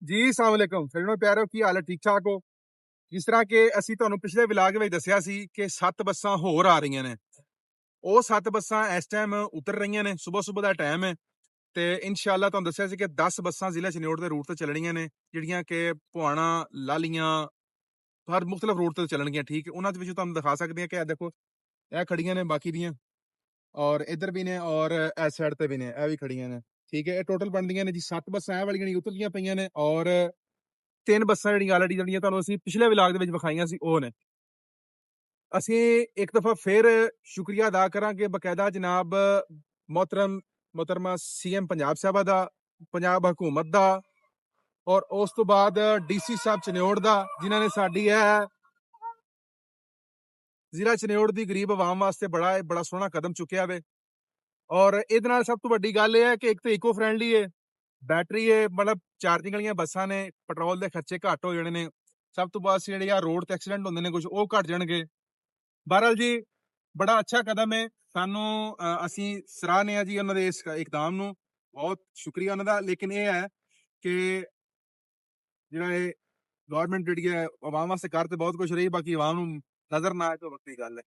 ਜੀ ਸਲਾਮ ਅਲੈਕੁਮ ਸੱਜਣੋ ਪਿਆਰੋ, ਕੀ ਹਾਲ ਹੈ? ਠੀਕ ਠਾਕ ਹੋ? ਜਿਸ ਤਰ੍ਹਾਂ ਕਿ ਅਸੀਂ ਤੁਹਾਨੂੰ ਪਿਛਲੇ ਵਿਲਾਗ ਵਿੱਚ ਦੱਸਿਆ ਸੀ ਕਿ 7 ਬੱਸਾਂ ਹੋਰ ਆ ਰਹੀਆਂ ਨੇ। ਉਹ 7 ਬੱਸਾਂ ਇਸ ਟਾਈਮ ਉਤਰ ਰਹੀਆਂ ਨੇ। ਸਵੇਰ ਸਵੇਰ ਦਾ ਟਾਈਮ ਹੈ ਤੇ ਇਨਸ਼ਾਅੱਲਾ ਤੁਹਾਨੂੰ ਦੱਸਿਆ ਸੀ ਕਿ 10 ਬੱਸਾਂ ਜ਼ਿਲ੍ਹਾ ਚਨੌੜ ਦੇ ਰੂਟ ਤੇ ਚੱਲਣੀਆਂ ਨੇ, ਜਿਹੜੀਆਂ ਕਿ ਪੁਆਣਾ, ਲਾਲੀਆਂ, ਹਰ ਮੁxtਲਫ ਰੂਟ ਤੇ ਚੱਲਣਗੀਆਂ। ਠੀਕ ਹੈ, ਉਹਨਾਂ ਦੇ ਵਿੱਚ ਤੁਹਾਨੂੰ ਦਿਖਾ ਸਕਦੇ ਹਾਂ ਕਿ ਇਹ ਦੇਖੋ, ਇਹ ਖੜੀਆਂ ਨੇ ਬਾਕੀ ਦੀਆਂ, ਔਰ ਇੱਧਰ ਵੀ ਨੇ, ਔਰ ਇਸ ਸਾਈਡ ਤੇ ਵੀ ਨੇ, ਇਹ ਵੀ ਖੜੀਆਂ ਨੇ। ਠੀਕ ਹੈ, ਇਹ ਟੋਟਲ ਬਣਦੀਆਂ ਨੇ ਜੀ 7 ਬੱਸਾਂ ਇਹ ਵਾਲੀਆਂ ਨਹੀਂ ਉਤਰਦੀਆਂ ਪਈਆਂ ਨੇ, ਔਰ 3 ਬੱਸਾਂ ਜਿਹੜੀਆਂ ਆਲਰੇਡੀ ਜਿਹੜੀਆਂ ਤੁਹਾਨੂੰ ਅਸੀਂ ਪਿਛਲੇ ਵਿਲਾਗ ਦੇ ਵਿੱਚ ਵਿਖਾਈਆਂ ਸੀ ਉਹ ਨੇ। ਅਸੀਂ ਇੱਕ ਦਫਾ ਫਿਰ ਸ਼ੁਕਰੀਆ ਅਦਾ ਕਰਾਂਗੇ ਬਕਾਇਦਾ ਜਨਾਬ ਮੁਹਤਰਮਾ ਸੀਐਮ ਪੰਜਾਬ ਸਾਹਿਬਾ ਦਾ, ਪੰਜਾਬ ਹਕੂਮਤ ਦਾ, ਔਰ ਉਸ ਤੋਂ ਬਾਅਦ ਡੀਸੀ ਸਾਹਿਬ ਚਨੌੜ ਦਾ, ਜਿਨ੍ਹਾਂ ਨੇ ਸਾਡੀ ਇਹ ਜ਼ਿਲ੍ਹਾ ਚਨੌੜ ਦੀ ਗਰੀਬ ਆਵਾਮ ਵਾਸਤੇ ਬੜਾ ਸੋਹਣਾ ਕਦਮ ਚੁੱਕਿਆ ਵੇ। ਔਰ ਇਹਦੇ ਨਾਲ ਸਭ ਤੋਂ ਵੱਡੀ ਗੱਲ ਇਹ ਹੈ ਕਿ ਇੱਕ ਤਾਂ ਇਕੋ ਫਰੈਂਡਲੀ ਹੈ, ਬੈਟਰੀ ਹੈ, ਮਤਲਬ ਚਾਰਜਿੰਗ ਵਾਲੀਆਂ ਬੱਸਾਂ ਨੇ, ਪੈਟਰੋਲ ਦੇ ਖਰਚੇ ਘੱਟ ਹੋ ਜਾਣੇ ਨੇ। ਸਭ ਤੋਂ ਬਾਅਦ ਜਿਹੜੇ ਆ ਰੋਡ ਤੇ ਐਕਸੀਡੈਂਟ ਹੁੰਦੇ ਨੇ ਕੁਝ, ਉਹ ਘਟ ਜਾਣਗੇ। ਬਹਰਹਾਲ ਜੀ, ਬੜਾ ਅੱਛਾ ਕਦਮ ਹੈ। ਸਾਨੂੰ ਅਸੀਂ ਸਰਾਹਨੇ ਆ ਜੀ ਉਹਨਾਂ ਦੇ ਇਸ ਇਕਦਾਮ ਨੂੰ, ਬਹੁਤ ਸ਼ੁਕਰੀਆ ਉਹਨਾਂ ਦਾ। ਲੇਕਿਨ ਇਹ ਹੈ ਕਿ ਜਿਹੜਾ ਇਹ ਗਵਰਨਮੈਂਟ ਜਿਹੜੀ ਹੈ ਆਵਾਮ ਵਾਸਤੇ ਕਰ ਤੇ ਬਹੁਤ ਕੁਛ ਰਹੀ, ਬਾਕੀ ਆਵਾਮ ਨੂੰ ਨਜ਼ਰ ਨਾ ਆਏ ਤਾਂ ਵੱਖਰੀ ਗੱਲ ਹੈ।